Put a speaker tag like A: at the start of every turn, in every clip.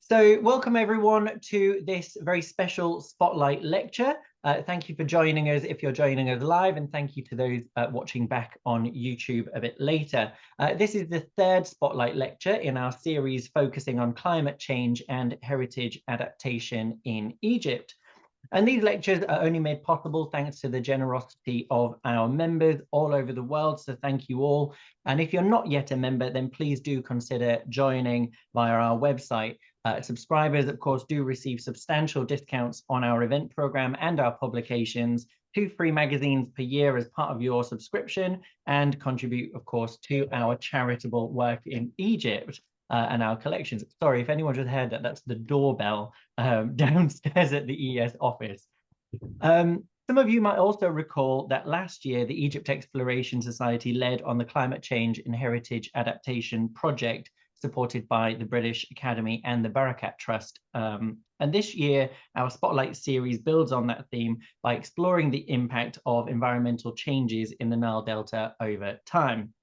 A: So welcome everyone to this very special Spotlight lecture. Thank you for joining us if you're joining us live, and thank you to those watching back on YouTube a bit later. This is the third Spotlight lecture in our series focusing on climate change and heritage adaptation in Egypt. And these lectures are only made possible thanks to the generosity of our members all over the world. So thank you all. And if you're not yet a member, then please do consider joining via our website. Subscribers, of course, do receive substantial discounts on our event program and our publications, 2 free magazines per year as part of your subscription, and contribute, of course, to our charitable work in Egypt. And our collections. Sorry, if anyone just heard that, that's the doorbell downstairs at the ES office. Some of you might also recall that last year, the Egypt Exploration Society led on the Climate Change and Heritage Adaptation Project, supported by the British Academy and the Barakat Trust. And this year, our Spotlight series builds on that theme by exploring the impact of environmental changes in the Nile Delta over time.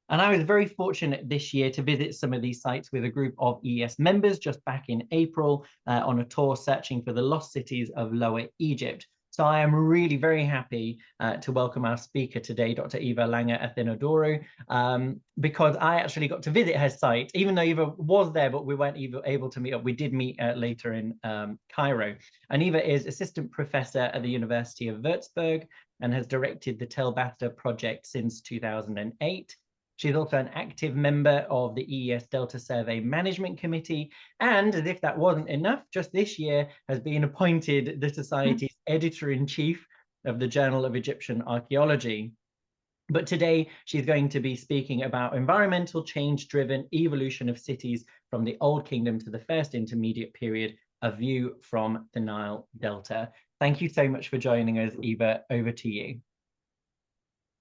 A: And I was very fortunate this year to visit some of these sites with a group of ES members just back in April on a tour searching for the lost cities of Lower Egypt. So I am really very happy to welcome our speaker today, Dr. Eva Lange Athenodoro, because I actually got to visit her site, even though Eva was there, but we weren't even able to meet up. We did meet later in Cairo. And Eva is assistant professor at the University of Würzburg and has directed the Tel Basta project since 2008. She's also an active member of the EES Delta Survey Management Committee, and as if that wasn't enough, just this year has been appointed the Society's editor-in-chief of the Journal of Egyptian Archaeology. But today she's going to be speaking about environmental change-driven evolution of cities from the Old Kingdom to the First Intermediate Period, a view from the Nile Delta. Thank you so much for joining us, Eva. Over to you.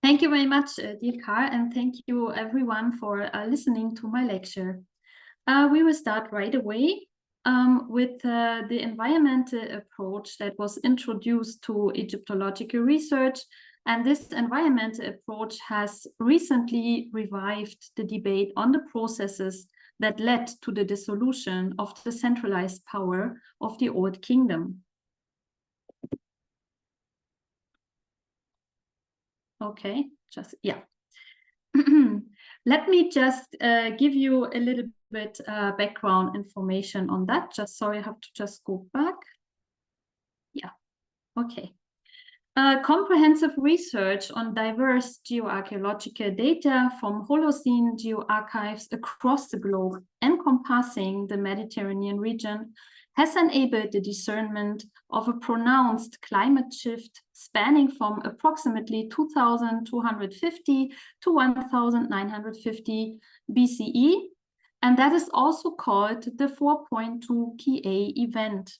B: Thank you very much, dear Carl, and thank you everyone for listening to my lecture. We will start right away with the environmental approach that was introduced to Egyptological research. And this environmental approach has recently revived the debate on the processes that led to the dissolution of the centralized power of the Old Kingdom. Okay, Let me just give you a little bit background information on that. Sorry, I have to just go back. Yeah, okay. Comprehensive research on diverse geoarchaeological data from Holocene geoarchives across the globe, encompassing the Mediterranean region, has enabled the discernment of a pronounced climate shift spanning from approximately 2250 to 1950 BCE, and that is also called the 4.2 Ka event.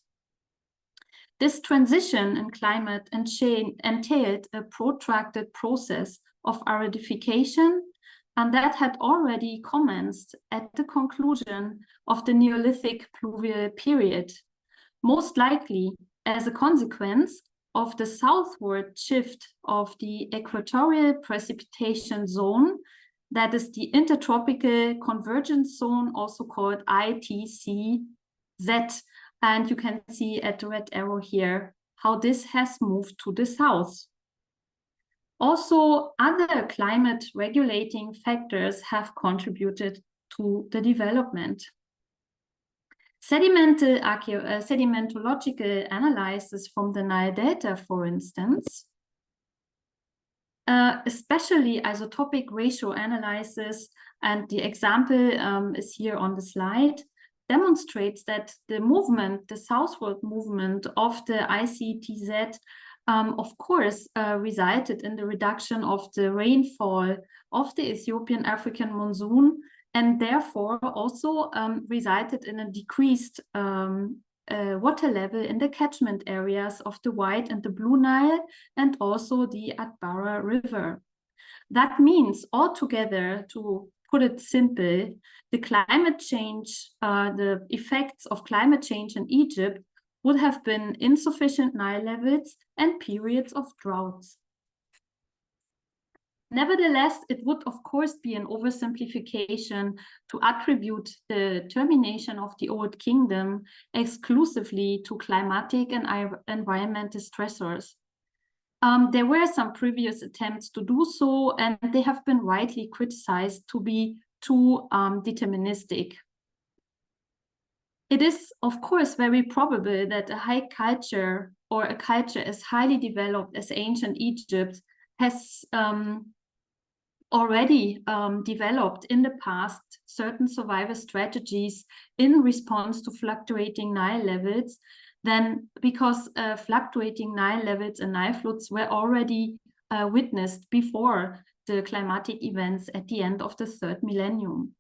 B: This transition in climate and change entailed a protracted process of aridification, and that had already commenced at the conclusion of the Neolithic pluvial period, most likely as a consequence of the southward shift of the equatorial precipitation zone, that is the intertropical convergence zone, also called ITCZ. And you can see at the red arrow here how this has moved to the south. Also, other climate regulating factors have contributed to the development. Sedimentological analysis from the Nile Delta, for instance, especially isotopic ratio analysis, and the example is here on the slide, demonstrates that the movement, the southward movement of the ICTZ, of course, resulted in the reduction of the rainfall of the Ethiopian African monsoon, and therefore also resulted in a decreased water level in the catchment areas of the White and the Blue Nile, and also the Atbara River. That means altogether, to put it simple, the climate change, the effects of climate change in Egypt would have been insufficient Nile levels and periods of droughts. Nevertheless, it would, of course, be an oversimplification to attribute the termination of the Old Kingdom exclusively to climatic and environmental stressors. There were some previous attempts to do so, and they have been rightly criticized to be too deterministic. It is, of course, very probable that a high culture or a culture as highly developed as ancient Egypt has already developed in the past certain survival strategies in response to fluctuating Nile levels, then because fluctuating Nile levels and Nile floods were already witnessed before the climatic events at the end of the 3rd millennium.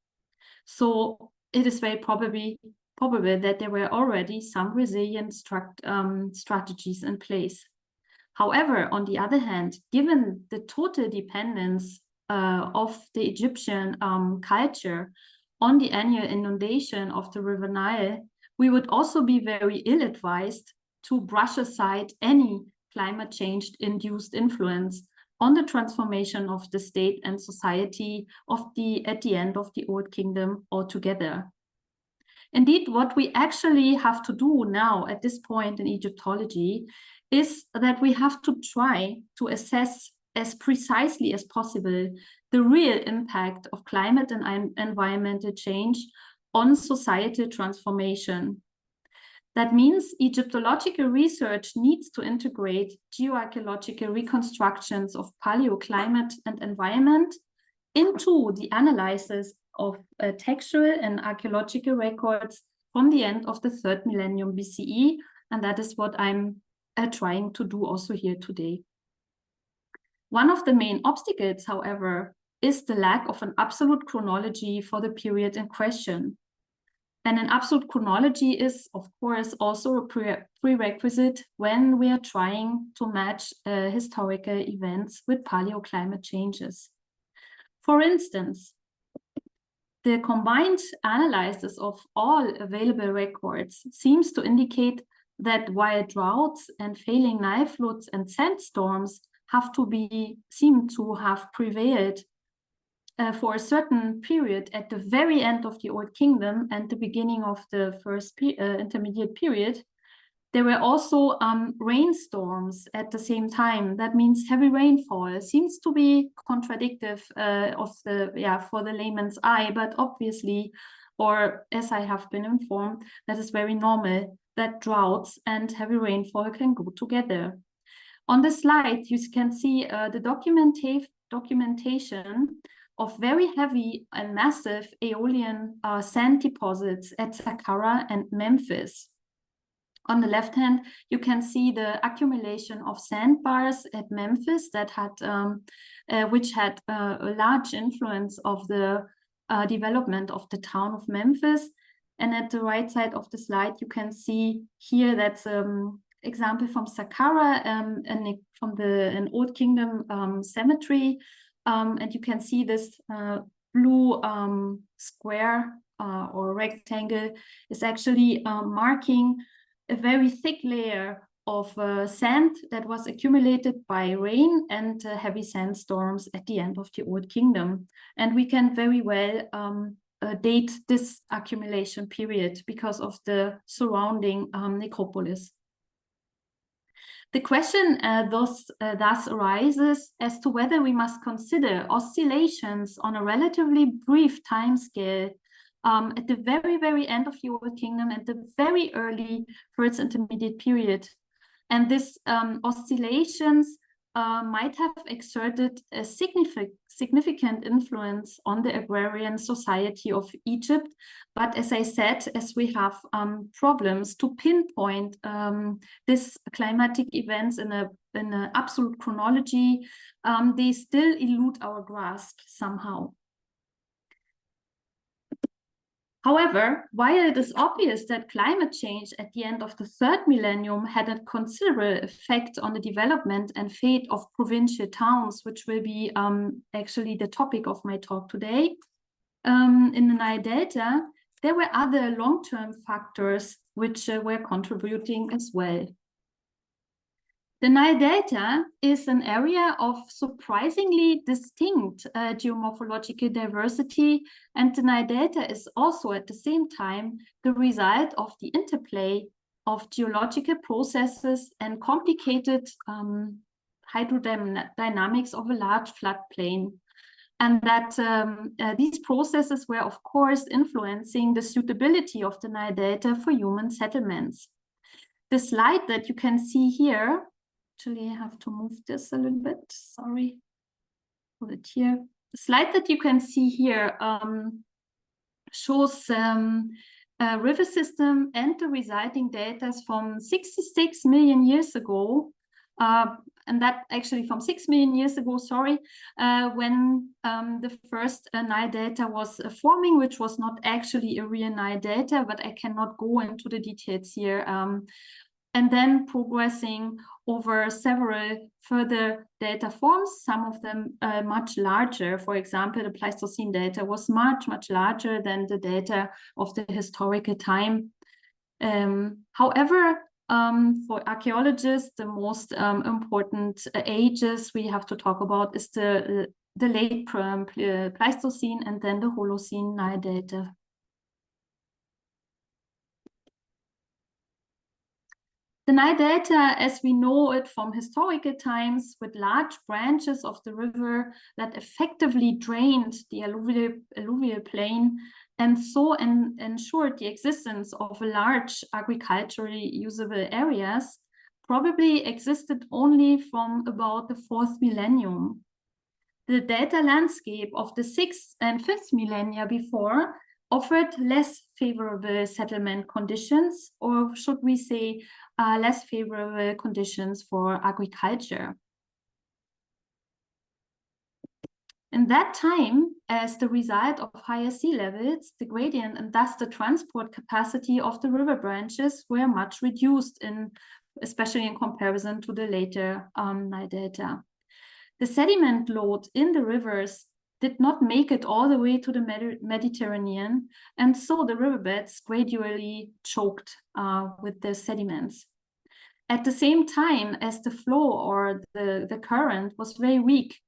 B: So it is very probable that there were already some resilient strategies in place. However, on the other hand, given the total dependence of the Egyptian culture on the annual inundation of the River Nile, we would also be very ill-advised to brush aside any climate change-induced influence on the transformation of the state and society at the end of the Old Kingdom altogether. Indeed, what we actually have to do now at this point in Egyptology is that we have to try to assess as precisely as possible the real impact of climate and environmental change on societal transformation. That means Egyptological research needs to integrate geoarchaeological reconstructions of paleoclimate and environment into the analysis of textual and archaeological records from the end of the 3rd millennium BCE, and that is what I'm trying to do also here today. One of the main obstacles, however, is the lack of an absolute chronology for the period in question. And an absolute chronology is, of course, also a prerequisite when we are trying to match historical events with paleoclimate changes. For instance, the combined analysis of all available records seems to indicate that while droughts and failing Nile floods and sandstorms seem to have prevailed for a certain period at the very end of the Old Kingdom and the beginning of the first intermediate period, there were also rainstorms at the same time. That means heavy rainfall. Seems to be contradictory for the layman's eye, but obviously, or as I have been informed, that is very normal that droughts and heavy rainfall can go together. On the slide, you can see the documentation of very heavy and massive Aeolian sand deposits at Saqqara and Memphis. On the left hand, you can see the accumulation of sandbars at Memphis that had, which had a large influence of the development of the town of Memphis. And at the right side of the slide, you can see here that's example from Saqqara and from an Old Kingdom cemetery. And you can see this blue square or rectangle is actually marking a very thick layer of sand that was accumulated by rain and heavy sandstorms at the end of the Old Kingdom. And we can very well date this accumulation period because of the surrounding necropolis. The question thus arises as to whether we must consider oscillations on a relatively brief timescale at the very, very end of the Old Kingdom and the very early First Intermediate period. And this oscillations might have exerted a significant influence on the agrarian society of Egypt. But as I said, as we have problems to pinpoint these climatic events in an absolute chronology, they still elude our grasp somehow. However, while it is obvious that climate change at the end of the 3rd millennium had a considerable effect on the development and fate of provincial towns, which will be actually the topic of my talk today, in the Nile Delta, there were other long-term factors which were contributing as well. The Nile Delta is an area of surprisingly distinct geomorphological diversity, and the Nile Delta is also at the same time the result of the interplay of geological processes and complicated hydrodynamics of a large floodplain. And that these processes were, of course, influencing the suitability of the Nile Delta for human settlements. The slide that you can see here, actually I have to move this a little bit, sorry, put it here. The slide that you can see here shows a river system and the resulting deltas from 66 million years ago, and that actually from 6 million years ago, sorry, when the first Nile Delta was forming, which was not actually a real Nile Delta, but I cannot go into the details here. And then progressing over several further delta forms, some of them much larger. For example, the Pleistocene delta was much, much larger than the delta of the historical time. However, for archaeologists, the most important ages we have to talk about is the late Pleistocene and then the Holocene Nile Delta. The Nile Delta, as we know it from historical times, with large branches of the river that effectively drained the alluvial plain and so ensured the existence of large agriculturally usable areas, probably existed only from about the 4th millennium. The delta landscape of the 6th and 5th millennia before offered less favorable settlement conditions, or should we say less favorable conditions for agriculture. In that time, as the result of higher sea levels, the gradient and thus the transport capacity of the river branches were much reduced, especially in comparison to the later Nile Delta. The sediment load in the rivers did not make it all the way to the Mediterranean, and so the riverbeds gradually choked with the sediments. At the same time as the flow or the current was very weak,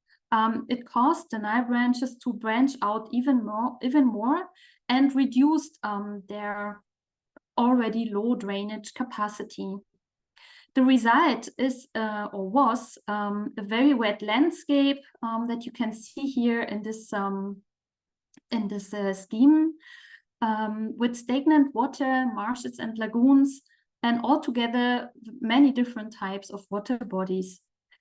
B: it caused the Nile branches to branch out even more and reduced their already low drainage capacity. The result is or was a very wet landscape that you can see here in this scheme with stagnant water, marshes and lagoons, and altogether many different types of water bodies.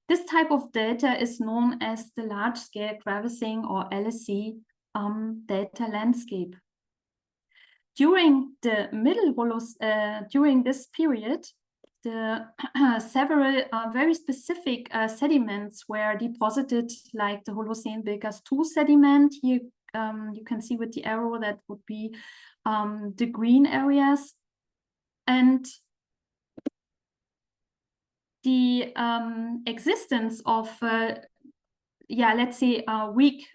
B: This type of delta is known as the large-scale crevassing or LSC delta landscape. During the during this period, the several very specific sediments were deposited, like the Holocene Bilkas II sediment. Here you can see with the arrow that would be the green areas. And the existence of, let's say, weak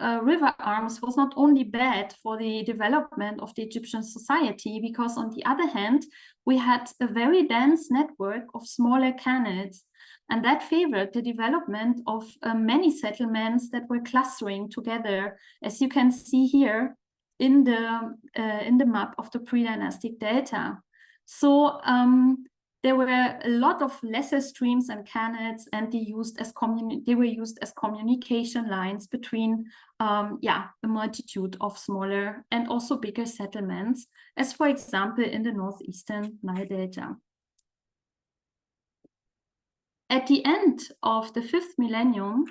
B: river arms was not only bad for the development of the Egyptian society, because on the other hand, we had a very dense network of smaller canals, and that favored the development of many settlements that were clustering together, as you can see here in the map of the pre-dynastic delta. So there were a lot of lesser streams and canals, and they were used as communication lines between a multitude of smaller and also bigger settlements, as for example in the northeastern Nile Delta. At the end of the 5th millennium,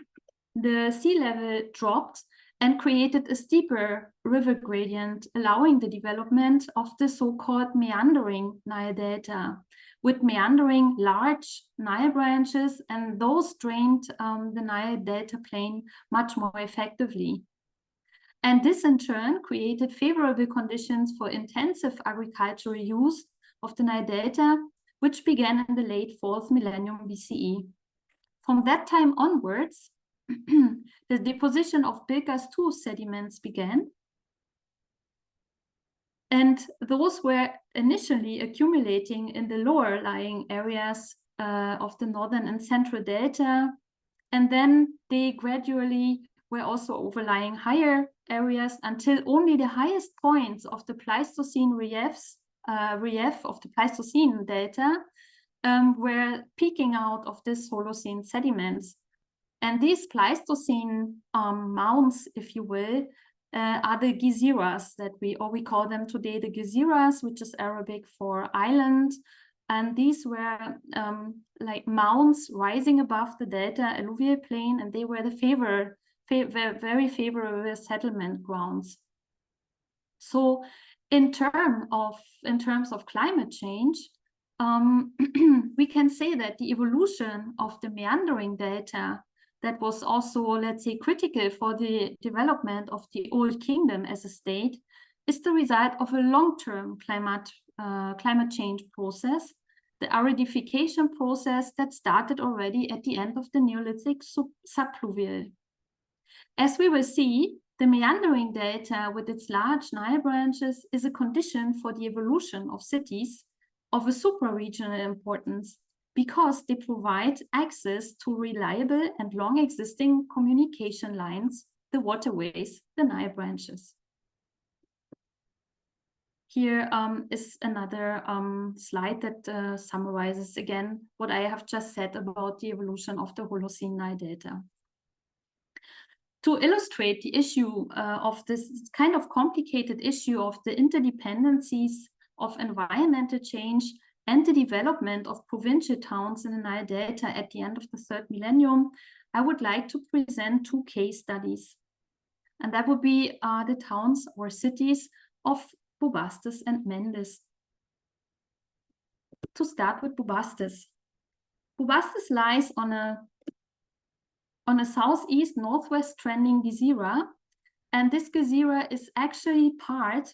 B: the sea level dropped and created a steeper river gradient, allowing the development of the so-called meandering Nile Delta, with meandering large Nile branches, and those drained the Nile Delta plain much more effectively. And this in turn created favorable conditions for intensive agricultural use of the Nile Delta, which began in the late 4th millennium BCE. From that time onwards, the deposition of Bilkas II sediments began, and those were initially accumulating in the lower lying areas northern and central delta. And then they gradually were also overlying higher areas until only the highest points of the Pleistocene relief of the Pleistocene delta were peeking out of this Holocene sediments. And these Pleistocene mounds, if you will, are the gezeras that we call them today the gezeras, which is Arabic for island. And these were like mounds rising above the delta alluvial plain, and they were the very favorable settlement grounds. So in terms of climate change, we can say that the evolution of the meandering delta that was also, let's say, critical for the development of the Old Kingdom as a state is the result of a long-term climate change process, the aridification process that started already at the end of the Neolithic subpluvial. As we will see, the meandering delta with its large Nile branches is a condition for the evolution of cities of a supra-regional importance, because they provide access to reliable and long-existing communication lines, the waterways, the Nile branches. Here is another slide that summarizes again what I have just said about the evolution of the Holocene Nile Delta. To illustrate the issue of this kind of complicated issue of the interdependencies of environmental change and the development of provincial towns in the Nile Delta at the end of the 3rd millennium, I would like to present 2 case studies. And that would be the towns or cities of Bubastis and Mendes. To start with Bubastis. Bubastis lies on a southeast northwest trending gezira, and this gezira is actually part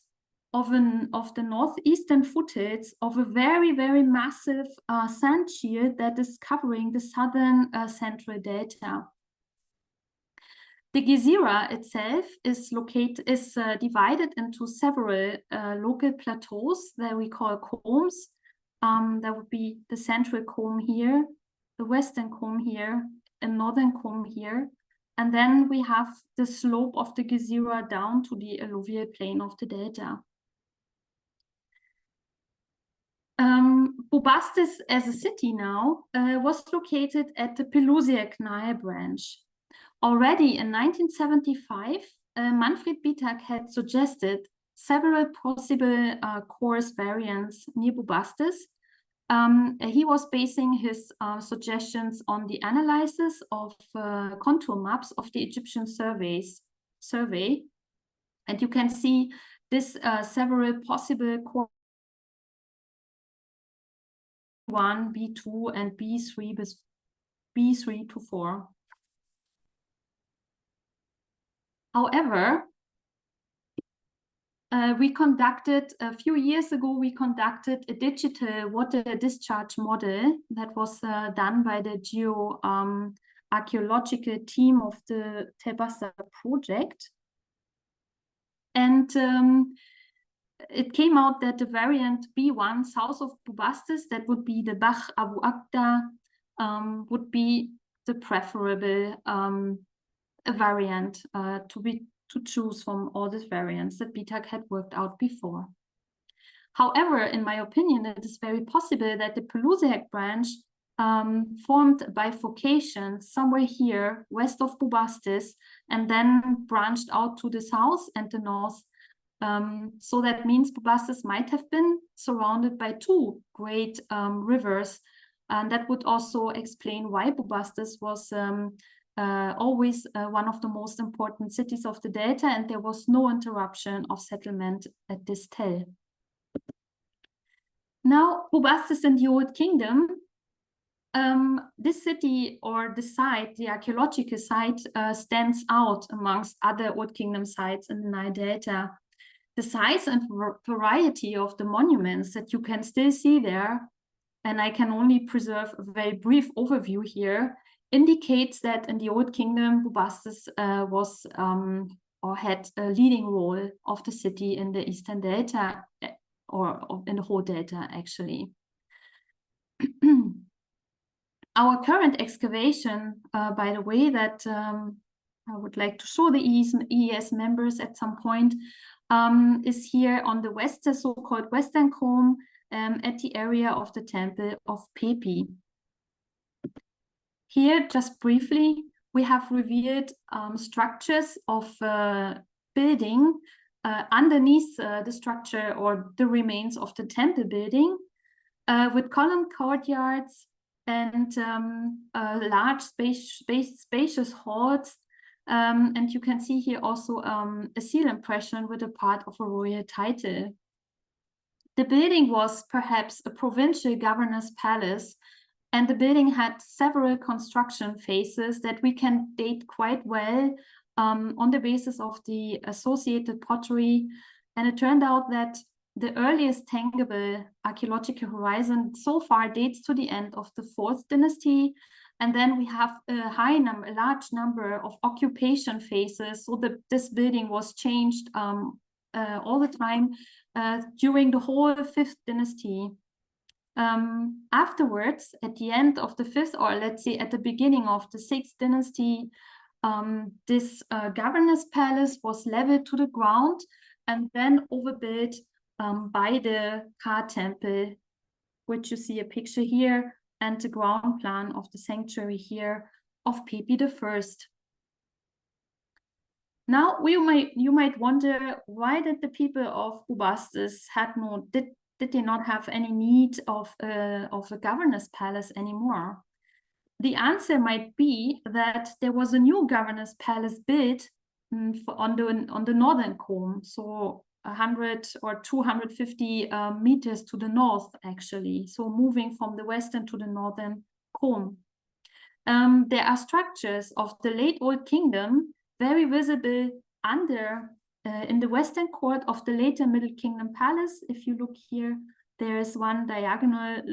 B: of the northeastern foothills of a very, very massive sand shield that is covering the southern central delta. The gezira itself is divided into several local plateaus that we call combs. That would be the central comb here, the western comb here, and northern comb here. And then we have the slope of the gezira down to the alluvial plain of the delta. Bubastis as a city now was located at the Pelusiac Nile branch. Already in 1975, Manfred Bitak had suggested several possible course variants near Bubastis. He was basing his suggestions on the analysis of contour maps of the Egyptian survey. And you can see this several possible course B1, B2, and B3 to 4. However, a few years ago, we conducted a digital water discharge model that was done by the geoarchaeological team of the Telbasta project. And it came out that the variant B1 south of Bubastis, that would be the Bach Abu Akda, would be the preferable variant to choose from all the variants that Bitak had worked out before. However, in my opinion, it is very possible that the Pelusiac branch formed a bifurcation somewhere here west of Bubastis and then branched out to the south and the north. So that means Bubastis might have been surrounded by 2 great rivers, and that would also explain why Bubastis was always one of the most important cities of the delta, and there was no interruption of settlement at this tell. Now, Bubastis in the Old Kingdom, this city or the site, the archaeological site, stands out amongst other Old Kingdom sites in the Nile Delta. The size and variety of the monuments that you can still see there, and I can only preserve a very brief overview here, indicates that in the Old Kingdom, Bubastis was or had a leading role of the city in the Eastern Delta, or in the whole Delta, actually. Our current excavation, by the way, that I would like to show the EES members at some point, is here on the western, so-called Western Comb, at the area of the Temple of Pepi. Here, just briefly, we have revealed structures of building underneath the structure or the remains of the temple building, with column courtyards and large spacious halls. And you can see here also a seal impression with a part of a royal title. The building was perhaps a provincial governor's palace, and the building had several construction phases that we can date quite well on the basis of the associated pottery. And it turned out that the earliest tangible archaeological horizon so far dates to the end of the 4th dynasty. And then we have a large number of occupation phases. So this building was changed all the time during the whole 5th dynasty. Afterwards, at the end of the 5th, or let's say at the beginning of the 6th dynasty, this governor's palace was leveled to the ground and then overbuilt by the Ka temple, which you see a picture here, and the ground plan of the sanctuary here of Pepi I. Now you might wonder, why did the people of Bubastis did they not have any need of a governor's palace anymore? The answer might be that there was a new governor's palace built on the northern comb, so 100 or 250 meters to the north, actually. So moving from the western to the northern comb. There are structures of the late Old Kingdom very visible under in the western court of the later Middle Kingdom palace. If you look here, there is one diagonal.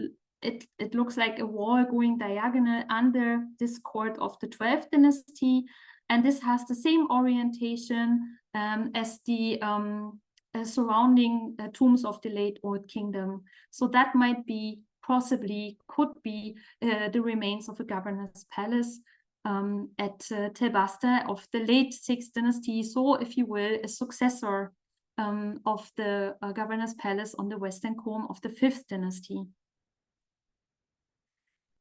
B: It looks like a wall going diagonal under this court of the 12th dynasty, and this has the same orientation as the surrounding tombs of the late Old Kingdom. So that might be, possibly could be, the remains of a governor's palace at Tel Basta of the late 6th dynasty. So, if you will, a successor of the governor's palace on the western comb of the 5th dynasty.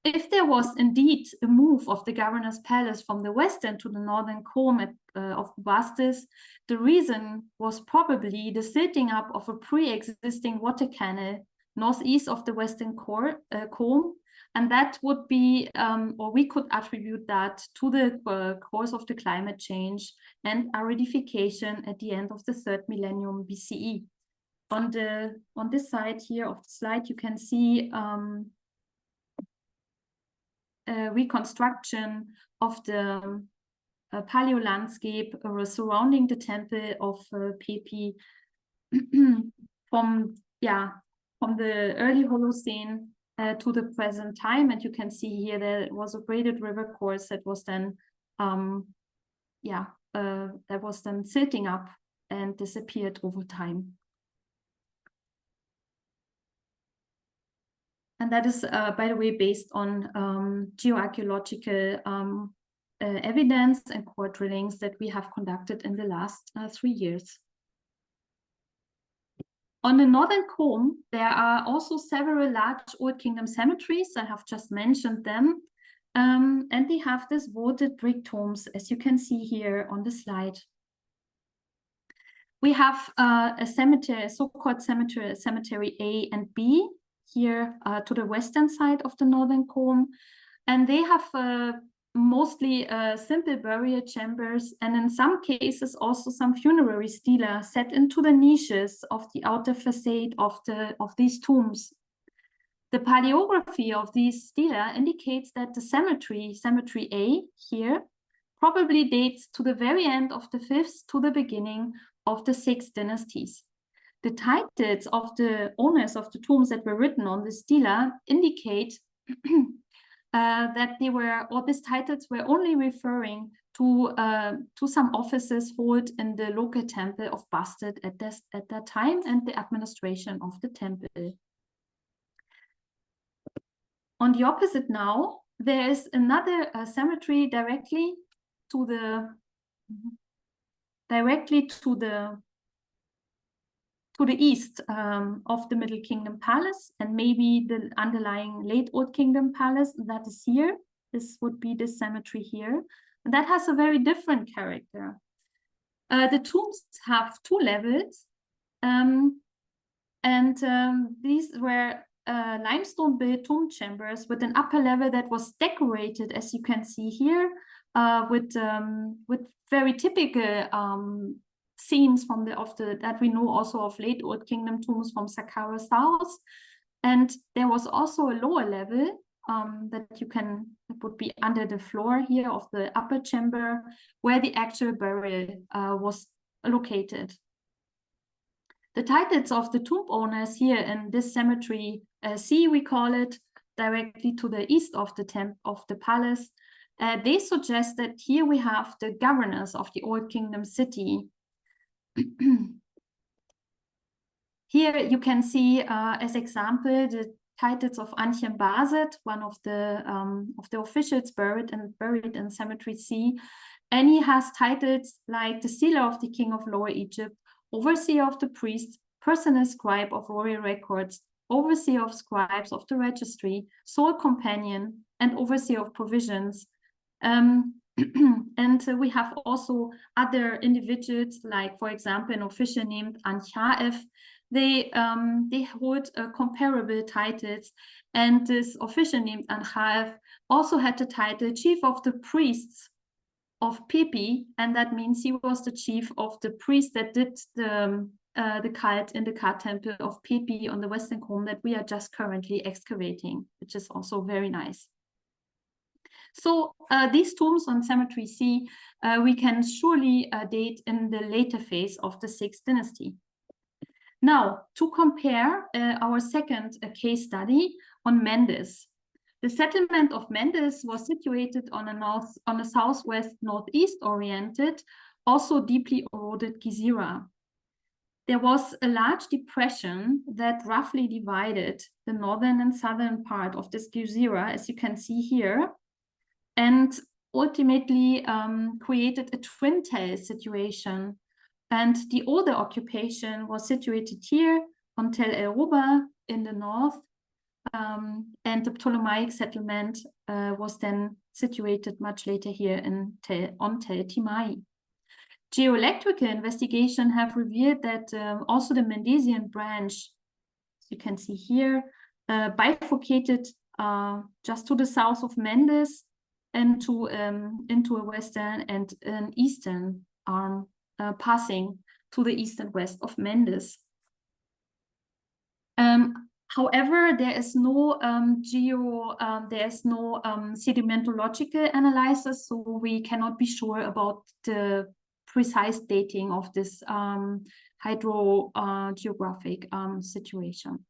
B: If there was indeed a move of the governor's palace from the western to the northern comb of Bubastis, the reason was probably the silting up of a pre-existing water canal northeast of the western comb, and that would be, or we could attribute that to the course of the climate change and aridification at the end of the 3rd millennium BCE. On this side here of the slide, you can see reconstruction of the paleo landscape surrounding the temple of Pepi from the early Holocene to the present time. And you can see here there was a braided river course that was then silting up and disappeared over time. And that is, by the way, based on geoarchaeological evidence and core drillings that we have conducted in the last 3 years. On the northern comb, there are also several large Old Kingdom cemeteries. I have just mentioned them. And they have these vaulted brick tombs, as you can see here on the slide. We have a cemetery, a so-called cemetery A and B, here to the western side of the northern comb, and they have mostly simple burial chambers, and in some cases also some funerary stela set into the niches of the outer facade of these tombs. The paleography of these stela indicates that the cemetery A here, probably dates to the very end of the 5th to the beginning of the 6th dynasties. The titles of the owners of the tombs that were written on the stela indicate that they were, or these titles were only referring to some offices held in the local temple of Bastard at that time and the administration of the temple. On the opposite now, there is another cemetery directly to the east of the Middle Kingdom Palace, and maybe the underlying Late Old Kingdom Palace that is here. This would be this cemetery here. And that has a very different character. The tombs have two levels, these were limestone-built tomb chambers with an upper level that was decorated, as you can see here, with very typical scenes from that we know also of Late Old Kingdom tombs from Saqqara South. And there was also a lower level that would be under the floor here of the upper chamber, where the actual burial was located. The titles of the tomb owners here in this cemetery C, we call it, directly to the east of the palace, they suggest that here we have the governors of the Old Kingdom city. Here you can see, as example, the titles of Anchem Bazet, one of the officials buried in Cemetery C, and he has titles like the Sealer of the King of Lower Egypt, Overseer of the Priests, Personal Scribe of Royal Records, Overseer of Scribes of the Registry, Sole Companion, and Overseer of Provisions. And we have also other individuals, like, for example, an official named Anchaef. They hold comparable titles, and this official named Anchaef also had the title Chief of the Priests of Pepi, and that means he was the chief of the priest that did the cult in the Ka temple of Pepi on the Western Cone that we are just currently excavating, which is also very nice. So these tombs on Cemetery C, we can surely date in the later phase of the 6th dynasty. Now, to compare our second case study on Mendes. The settlement of Mendes was situated on a southwest-northeast oriented, also deeply eroded Gezira. There was a large depression that roughly divided the northern and southern part of this Gezira, as you can see here, and ultimately created a twin tell situation. And the older occupation was situated here on Tel El Ruba in the north, and the Ptolemaic settlement was then situated much later here on Tel Timai. Geoelectrical investigation have revealed that also the Mendesian branch, as you can see here, bifurcated just to the south of Mendes into a western and an eastern arm, passing to the east and west of Mendes. However, there is no sedimentological analysis, so we cannot be sure about the precise dating of this hydrogeographic situation.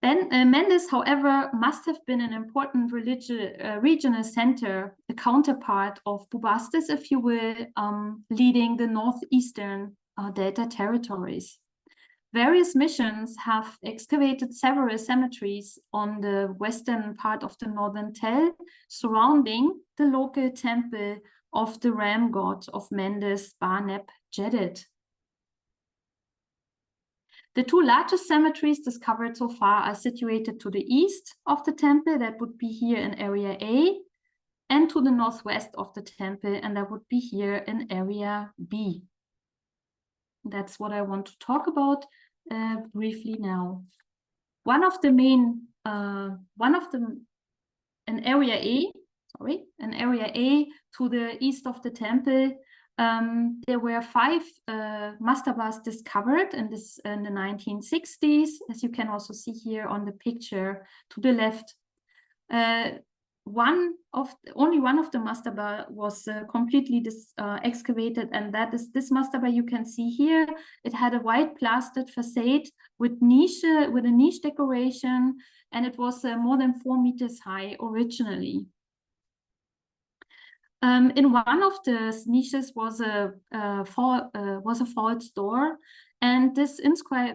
B: Then Mendes, however, must have been an important regional center, a counterpart of Bubastis, if you will, leading the northeastern Delta territories. Various missions have excavated several cemeteries on the western part of the northern Tel, surrounding the local temple of the ram god of Mendes, Barneb Jedid. The two largest cemeteries discovered so far are situated to the east of the temple, that would be here in Area A, and to the northwest of the temple, and that would be here in Area B. That's what I want to talk about briefly now. In Area A to the east of the temple, there were 5 mastabas discovered in the 1960s, as you can also see here on the picture to the left. Only one of the mastaba was completely excavated, and that is this mastaba you can see here. It had a white plastered facade with a niche decoration, and it was more than 4 meters high originally. In one of the niches was a false door, and the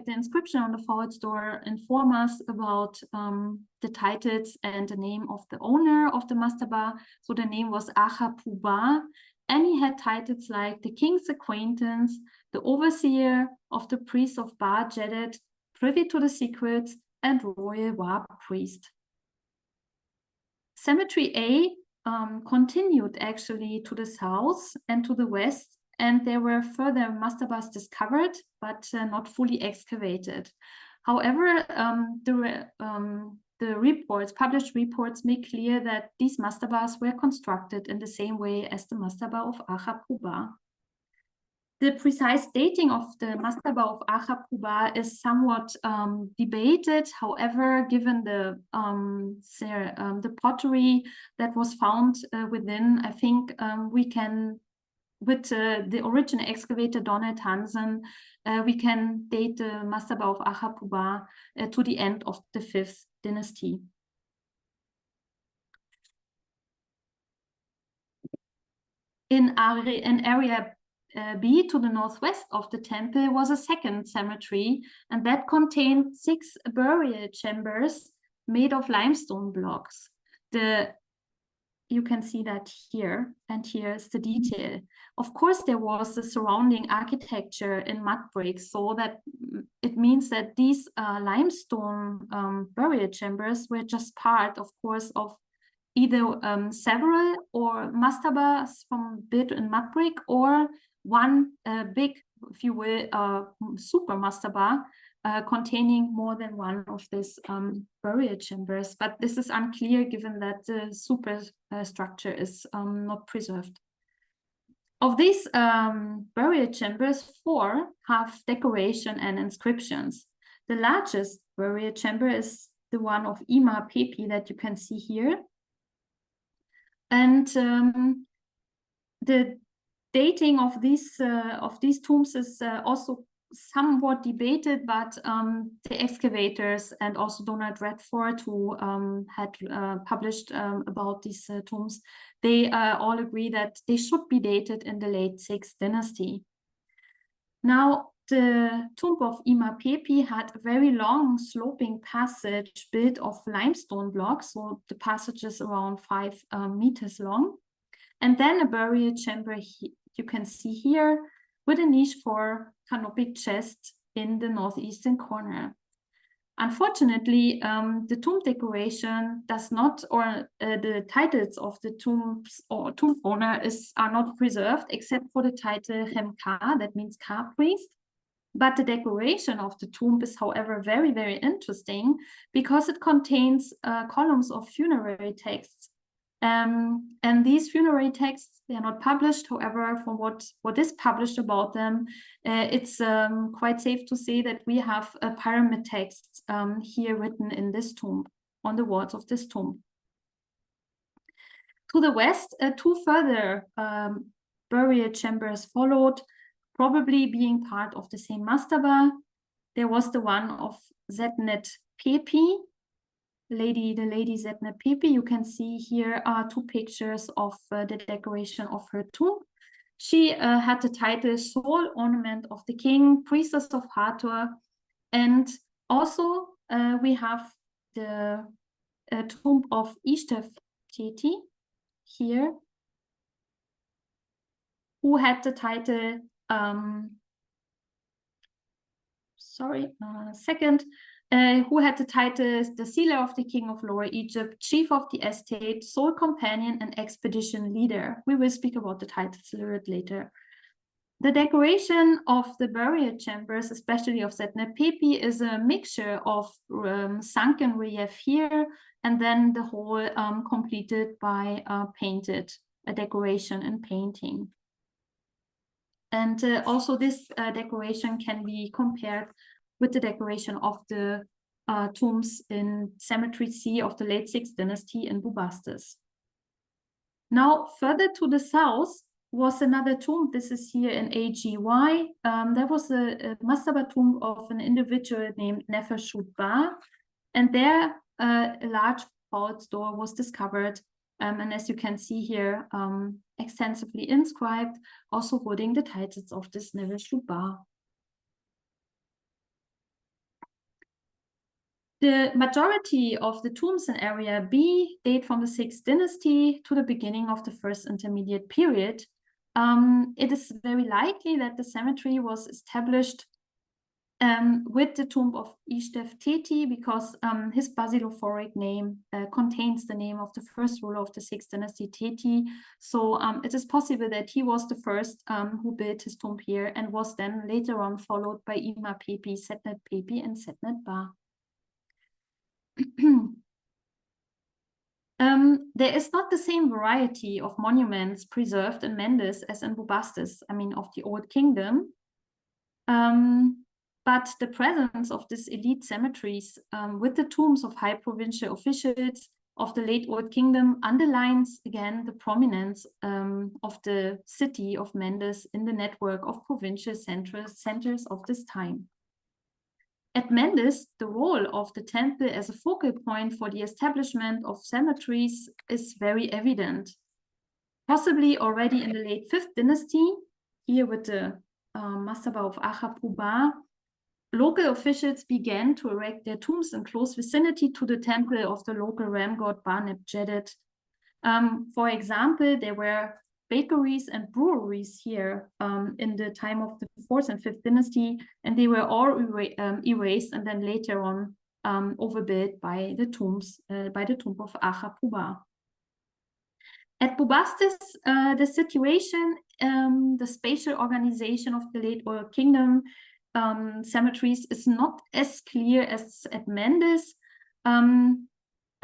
B: inscription on the false door inform us about the titles and the name of the owner of the mastaba. So the name was Achapuba, and he had titles like the king's acquaintance, the overseer of the priest of Bar Jedet, privy to the secrets, and royal war priest. Cemetery A continued actually to the south and to the west, and there were further mastabas discovered, but not fully excavated. However, the published reports make clear that these mastabas were constructed in the same way as the mastaba of Achapuba. The precise dating of the mastaba of Achapuba is somewhat debated. However, given the pottery that was found within, I think we can, with the original excavator Donald Hansen, we can date the mastaba of Achapuba to the end of the 5th dynasty. In area B, to the northwest of the temple, was a second cemetery, and that contained 6 burial chambers made of limestone blocks. You can see that here, and here's the detail. Of course, there was the surrounding architecture in mud bricks, so that it means that these limestone burial chambers were just part, of course, of either several or mastabas from built in mud brick, or one big, if you will, super mastaba containing more than one of these burial chambers. But this is unclear given that the superstructure is not preserved. Of these burial chambers, 4 have decoration and inscriptions. The largest burial chamber is the one of Ima Pepi that you can see here. And the dating of these tombs is also somewhat debated, but the excavators and also Donald Redford, who had published about these tombs, they all agree that they should be dated in the late 6th dynasty. Now, the tomb of Ima Pepi had a very long sloping passage built of limestone blocks, so the passage is around 5 meters long. And then a burial chamber you can see here with a niche for canopic chests in the northeastern corner. Unfortunately, the tomb decoration does not, or the titles of the tombs or tomb owner are not preserved, except for the title Hemka, that means car priest. But the decoration of the tomb is, however, very, very interesting because it contains columns of funerary texts. And these funerary texts, they are not published. However, from what is published about them, it's quite safe to say that we have pyramid texts here written in this tomb, on the walls of this tomb. To the west, 2 further burial chambers followed, probably being part of the same mastaba. There was the one of Zetnet Pepi, the lady Zetnet Pepi. You can see here are 2 pictures of the decoration of her tomb. She had the title Sole Ornament of the King, Priestess of Hathor, and also we have the tomb of Ishtef Teti here, who had the title who had the title the Sealer of the King of Lower Egypt, Chief of the Estate, Sole Companion, and Expedition Leader. We will speak about the titles a little bit later. The decoration of the burial chambers, especially of Zetnet Pepi, is a mixture of sunken relief here, and then the whole completed by painted decoration and painting. And also this decoration can be compared with the decoration of the tombs in Cemetery C of the late 6th dynasty in Bubastis. Now, further to the south was another tomb. This is here in AGY. There was a mastaba tomb of an individual named Nefershut Ba, and there a large false door was discovered and as you can see here, extensively inscribed, also holding the titles of this Nile Delta. The majority of the tombs in Area B date from the 6th dynasty to the beginning of the first intermediate period. It is very likely that the cemetery was established with the tomb of Ishtef Teti, because his basilophoric name contains the name of the first ruler of the 6th dynasty, Teti. So it is possible that he was the first who built his tomb here, and was then later on followed by Ima Pepi, Setnet Pepi, and Setnet Ba. There is not the same variety of monuments preserved in Mendes as in Bubastis, I mean, of the Old Kingdom. But the presence of these elite cemeteries with the tombs of high provincial officials of the late Old Kingdom underlines again the prominence of the city of Mendes in the network of provincial centers of this time. At Mendes, the role of the temple as a focal point for the establishment of cemeteries is very evident. Possibly already in the late 5th dynasty, here with the mastaba of Achapuba, local officials began to erect their tombs in close vicinity to the temple of the local ram god Ba-Neb-Jedet. For example, there were bakeries and breweries here in the time of the 4th and 5th dynasty, and they were all erased and then later on overbuilt by the tombs, by the tomb of Achapuba. At Bubastis, the situation, the spatial organization of the late Old Kingdom cemeteries is not as clear as at Mendes.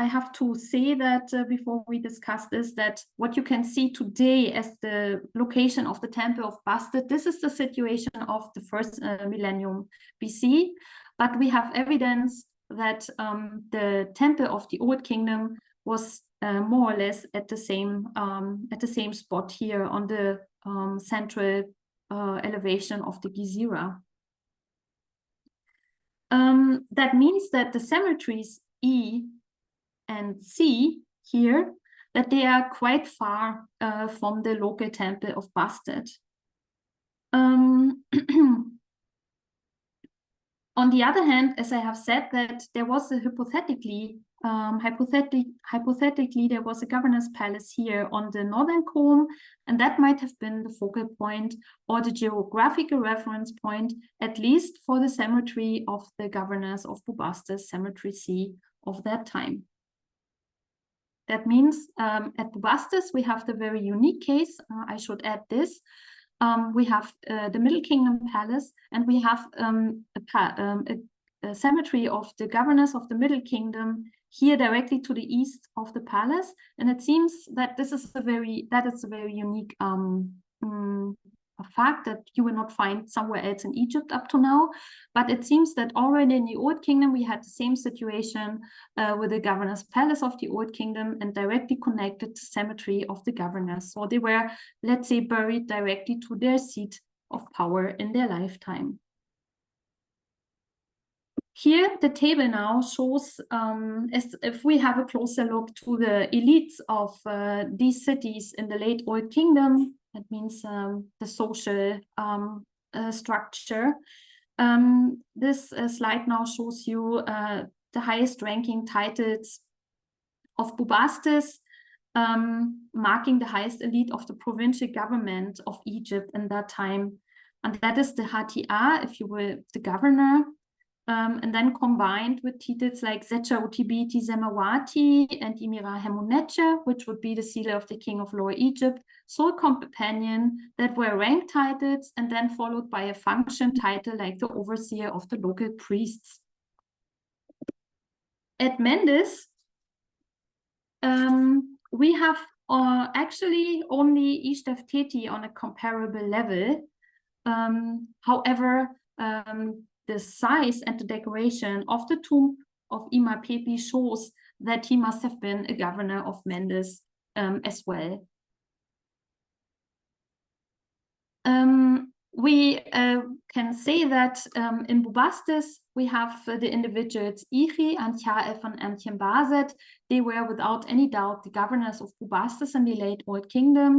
B: I have to say that before we discuss this, that what you can see today as the location of the temple of Bastet, this is the situation of the first millennium BC, but we have evidence that the temple of the Old Kingdom was more or less at the same spot here on the central elevation of the Gezira. That means that the cemeteries E and C here, that they are quite far from the local temple of Bastet. On the other hand, as I have said, that there was a hypothetically there was a governor's palace here on the northern comb, and that might have been the focal point or the geographical reference point, at least for the cemetery of the governors of Bubastis, cemetery C of that time. That means at Bubastis, we have the very unique case, I should add this, we have the Middle Kingdom Palace, and we have a cemetery of the governors of the Middle Kingdom here directly to the east of the palace. And it seems that this is a very unique fact that you will not find somewhere else in Egypt up to now. But it seems that already in the Old Kingdom, we had the same situation with the governor's palace of the Old Kingdom and directly connected to the cemetery of the governors. So they were, let's say, buried directly to their seat of power in their lifetime. Here, the table now shows, as if we have a closer look to the elites of these cities in the late Old Kingdom, that means the social structure. This slide now shows you the highest ranking titles of Bubastis, marking the highest elite of the provincial government of Egypt in that time. And that is the Hatia, if you will, the governor. And then combined with titles like Zecha Utibiti Zemawati and Imira Hemuneche, which would be the sealer of the king of Lower Egypt, sole companion, that were rank titles, and then followed by a function title like the overseer of the local priests. At Mendes, we have actually only Ishtef Teti on a comparable level. However, the size and the decoration of the tomb of Ima Pepi shows that he must have been a governor of Mendes as well. We can say that in Bubastis, we have the individuals Iri, Antjaef, and Antjembaset. They were without any doubt the governors of Bubastis in the late Old Kingdom.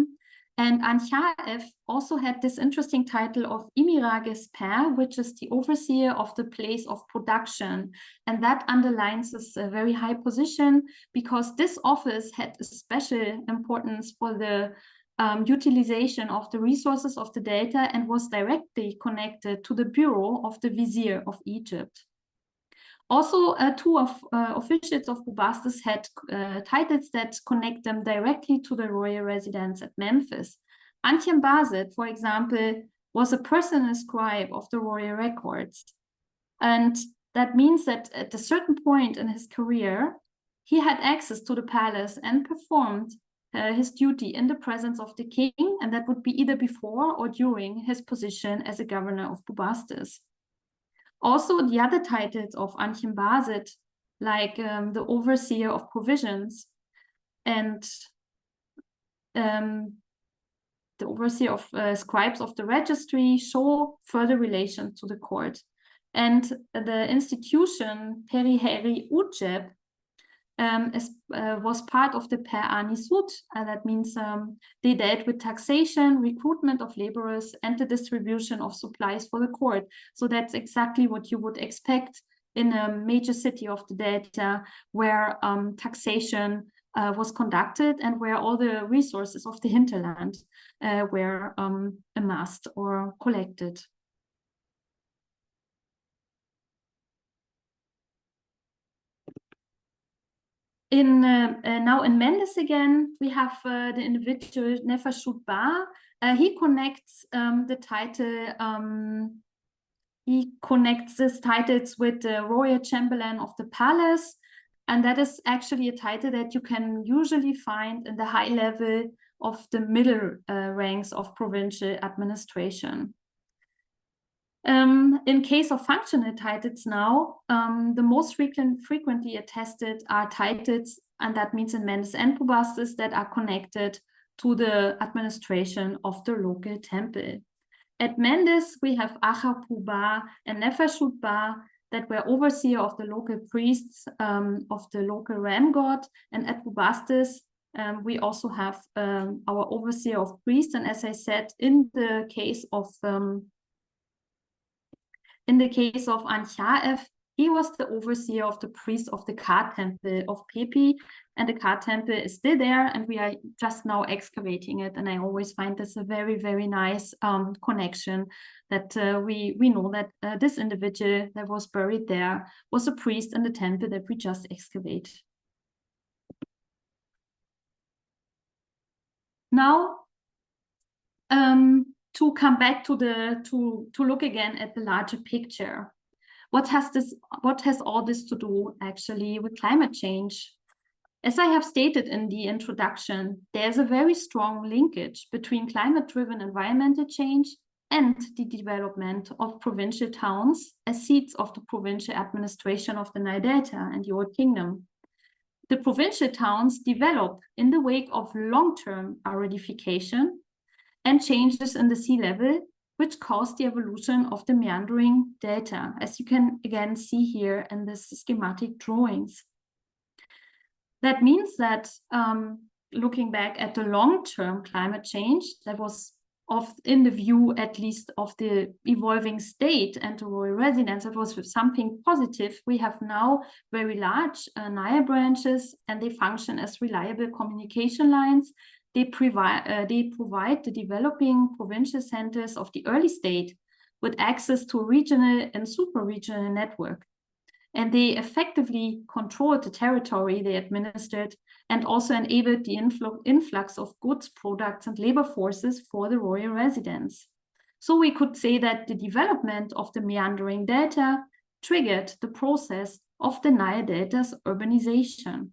B: And Antjaef also had this interesting title of Imirages Per, which is the overseer of the place of production. And that underlines this very high position, because this office had a special importance for the utilization of the resources of the delta and was directly connected to the bureau of the vizier of Egypt. Also, two officials of Bubastis had titles that connect them directly to the royal residence at Memphis. Antjembaset, for example, was a personal scribe of the royal records. And that means that at a certain point in his career, he had access to the palace and performed his duty in the presence of the king, and that would be either before or during his position as a governor of Bubastis. Also, the other titles of Antjembaset, like the overseer of provisions and the overseer of scribes of the registry, show further relation to the court. And the institution Periheri Ujeb was part of the Per Anisut. That means they dealt with taxation, recruitment of laborers, and the distribution of supplies for the court. So that's exactly what you would expect in a major city of the Delta, where taxation was conducted and where all the resources of the hinterland were amassed or collected. Now in Mendes again, we have the individual Nefashut Bar. He connects the title, he connects these titles with the royal chamberlain of the palace. And that is actually a title that you can usually find in the high level of the middle ranks of provincial administration. In case of functional titles now, the most frequently attested are titles, and that means in Mendes and Bubastis, that are connected to the administration of the local temple. At Mendes, we have Achapuba and Nefashut Bar that were overseer of the local priests of the local ram god, and at Bubastis, we also have our overseer of priests, and as I said, in the case of Antjaef, he was the overseer of the priest of the Ka temple of Pepi, and the Ka temple is still there, and we are just now excavating it. And I always find this a very, very nice connection, that we know that this individual that was buried there was a priest in the temple that we just excavate. Now, to come back to look again at the larger picture. What has all this to do actually with climate change? As I have stated in the introduction, there's a very strong linkage between climate-driven environmental change and the development of provincial towns as seats of the provincial administration of the Nile Delta and the Old Kingdom. The provincial towns develop in the wake of long-term aridification and changes in the sea level, which caused the evolution of the meandering delta, as you can again see here in the schematic drawings. That means that looking back at the long-term climate change that was in the view at least of the evolving state and the royal residence, it was something positive. We have now very large Nile branches, and they function as reliable communication lines. They provide the developing provincial centers of the early state with access to a regional and super-regional network. And they effectively controlled the territory they administered and also enabled the influx of goods, products, and labor forces for the royal residence. So we could say that the development of the meandering delta triggered the process of the Nile Delta's urbanization.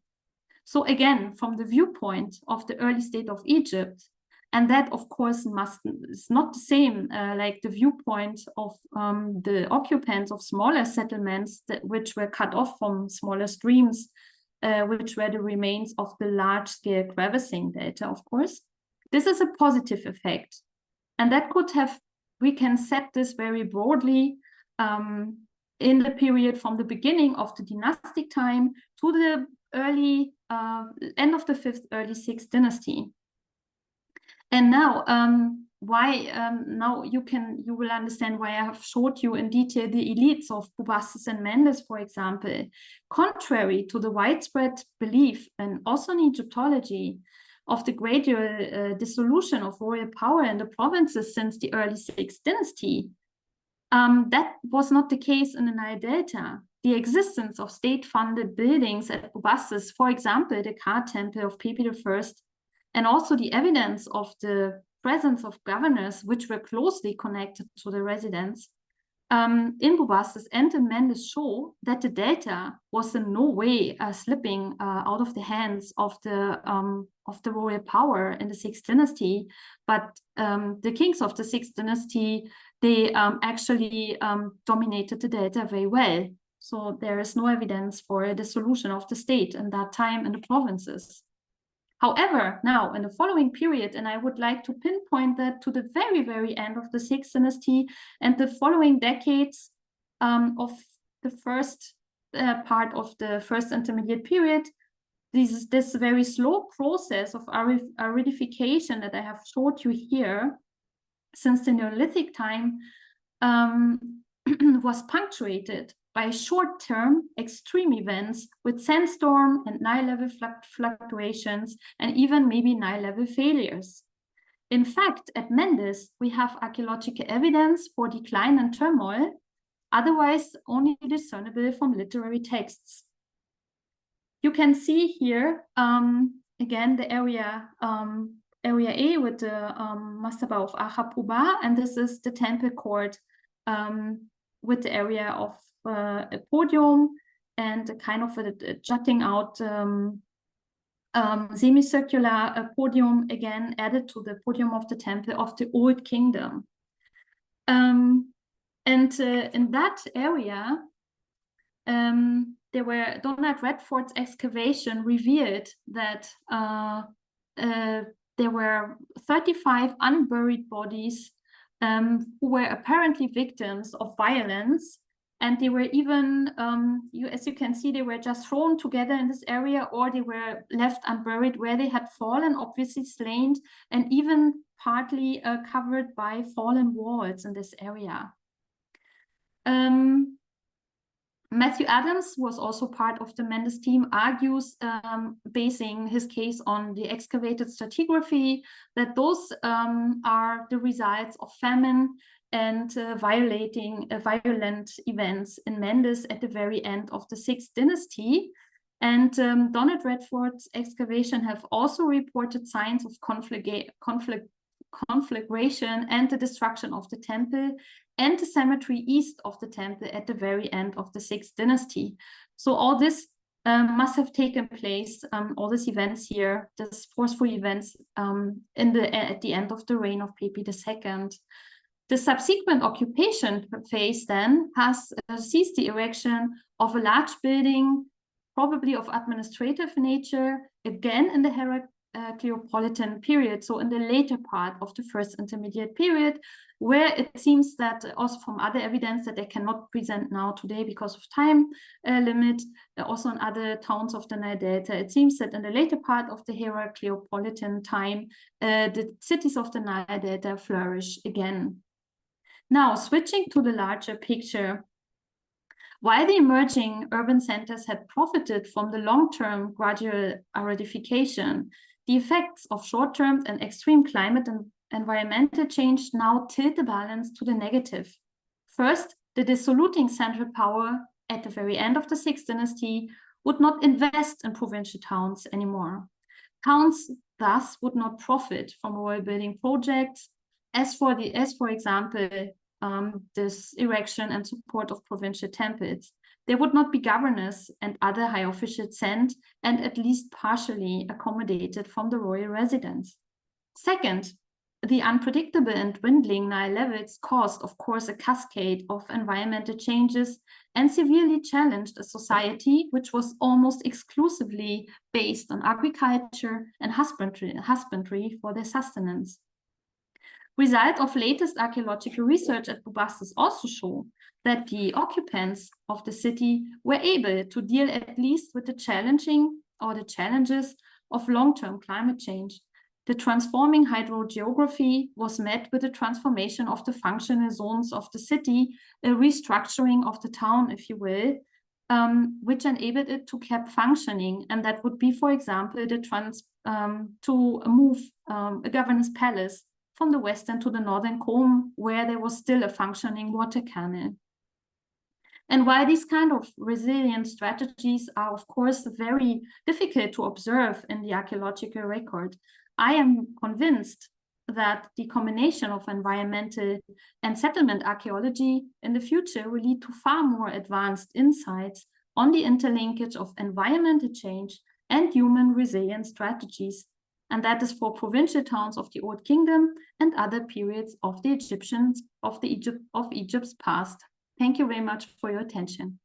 B: So again, from the viewpoint of the early state of Egypt, and that of course is not the same like the viewpoint of the occupants of smaller settlements which were cut off from smaller streams, which were the remains of the large-scale crevassing delta, of course. This is a positive effect. And that could have, we can set this very broadly in the period from the beginning of the dynastic time to the early end of the 5th, early 6th dynasty. And now, now you will understand why I have showed you in detail the elites of Bubastis and Mendes, for example. Contrary to the widespread belief, and also in Egyptology, of the gradual dissolution of royal power in the provinces since the early 6th dynasty, that was not the case in the Nile Delta. The existence of state-funded buildings at Bubastis, for example, the Ka temple of Pepi I, and also the evidence of the presence of governors, which were closely connected to the residents, in Bubastis and in Mendes show that the Delta was in no way slipping out of the hands of the royal power in the 6th dynasty, but the kings of the 6th dynasty, they actually dominated the Delta very well. So there is no evidence for a dissolution of the state in that time in the provinces. However, now in the following period, and I would like to pinpoint that to the very, very end of the 6th dynasty and the following decades of the first part of the first intermediate period, this very slow process of aridification that I have showed you here since the Neolithic time was punctuated by short-term extreme events with sandstorm and Nile level fluctuations and even maybe Nile level failures. In fact, at Mendes, we have archaeological evidence for decline and turmoil, otherwise only discernible from literary texts. You can see here, again, the area A with the mastaba of Ahapuba, and this is the temple court with the area of a podium and a kind of a jutting out semicircular podium, again added to the podium of the temple of the Old Kingdom. And in that area, there were Donald Redford's excavation revealed that there were 35 unburied bodies who were apparently victims of violence. And they were even, as you can see, they were just thrown together in this area, or they were left unburied where they had fallen, obviously slain, and even partly covered by fallen walls in this area. Matthew Adams was also part of the Mendes team, argues, basing his case on the excavated stratigraphy, that those are the results of famine and violent events in Mendes at the very end of the 6th dynasty. And Donald Redford's excavation have also reported signs of conflagration and the destruction of the temple and the cemetery east of the temple at the very end of the 6th dynasty. So all this must have taken place, all these events here, these forceful events at the end of the reign of Pepi II. The subsequent occupation phase then has seized the erection of a large building, probably of administrative nature, again in the Heracleopolitan period, so in the later part of the first intermediate period, where it seems that also from other evidence that they cannot present now today because of time limit, also in other towns of the Nile Delta, it seems that in the later part of the Heracleopolitan time, the cities of the Nile Delta flourish again. Now, switching to the larger picture, while the emerging urban centers had profited from the long-term gradual aridification, the effects of short-term and extreme climate and environmental change now tilt the balance to the negative. First, the dissoluting central power at the very end of the 6th dynasty would not invest in provincial towns anymore. Towns thus would not profit from royal building projects, as for example, this erection and support of provincial temples. There would not be governors and other high officials sent and at least partially accommodated from the royal residence. Second, the unpredictable and dwindling Nile levels caused, of course, a cascade of environmental changes and severely challenged a society which was almost exclusively based on agriculture and husbandry for their sustenance. Results of latest archaeological research at Bubastis also show that the occupants of the city were able to deal at least with the challenges of long-term climate change. The transforming hydrogeography was met with the transformation of the functional zones of the city, a restructuring of the town, if you will, which enabled it to keep functioning. And that would be, for example, to move a governor's palace from the western to the northern combe, where there was still a functioning water canal. And while these kind of resilient strategies are, of course, very difficult to observe in the archaeological record, I am convinced that the combination of environmental and settlement archaeology in the future will lead to far more advanced insights on the interlinkage of environmental change and human resilient strategies. And that is for provincial towns of the Old Kingdom and other periods of the Egypt's past. Thank you very much for your attention.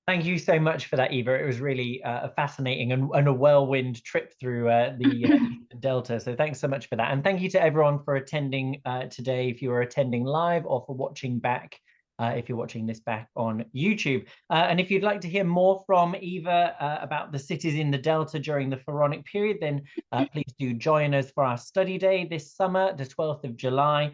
A: Thank you so much for that, Eva. It was really a fascinating and a whirlwind trip through the Delta. So thanks so much for that. And thank you to everyone for attending today, if you are attending live, or for watching back, if you're watching this back on YouTube. And if you'd like to hear more from Eva about the cities in the Delta during the Pharaonic period, then please do join us for our study day this summer, the 12th of July,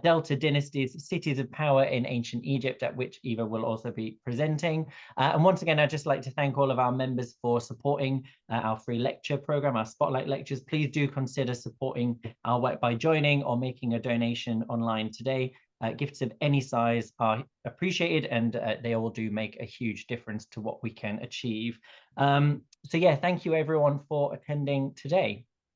A: Delta Dynasties, Cities of Power in Ancient Egypt, at which Eva will also be presenting. And once again, I'd just like to thank all of our members for supporting our free lecture program, our Spotlight lectures. Please do consider supporting our work by joining or making a donation online today. Gifts of any size are appreciated, and they all do make a huge difference to what we can achieve. So yeah, thank you everyone for attending today.